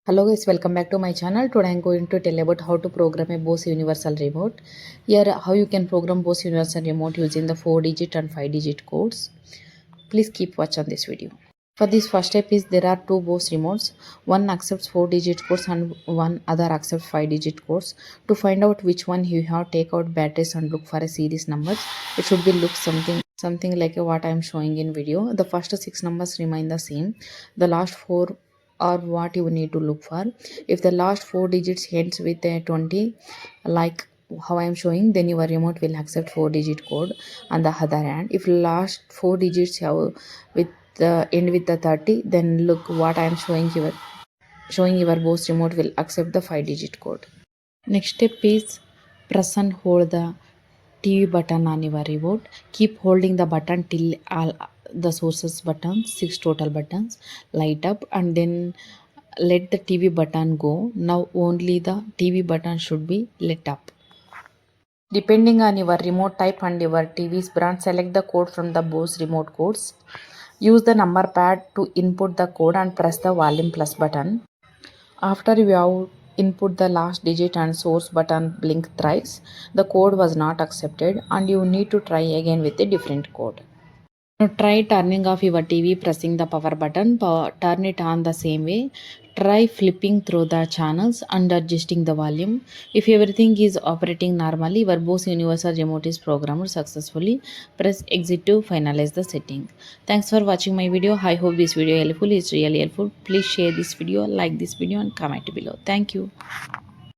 Hello guys, welcome back to my channel. Today I am going to tell about how to program a Bose universal remote. Here how you can program Bose universal remote using the 4-digit and 5-digit codes. Please keep watch on this video. For this first step is there are two Bose remotes. One accepts 4-digit codes and one other accepts 5-digit codes. To find out which one you have, take out batteries and look for a series numbers. It should be look something like what I am showing in video. The first 6 numbers remain the same. The last 4 are what you need to look for. If the last 4 digits ends with a 20, like how I am showing, then your remote will accept 4-digit code. On the other hand, if last 4 digits have with the end with the 30, then look what I am showing here. Showing your Bose remote will accept the 5-digit code. Next step is press and hold the TV button on your remote. Keep holding the button till all the sources buttons, 6 total buttons, light up, and then let the TV button go. Now only the TV button should be lit up. Depending on your remote type and your TV's brand, select the code from the Bose remote codes. Use the number pad to input the code and press the volume plus button. After you have input the last digit and source button blink thrice, the code was not accepted and you need to try again with a different code. Now try turning off your TV pressing the power button, turn it on the same way. Try flipping through the channels and adjusting the volume. If everything is operating normally, your Bose Universal Remote is programmed successfully. Press exit to finalize the setting. Thanks for watching my video. I hope this video helpful. It's really helpful. Please share this video, like this video and comment below. Thank you.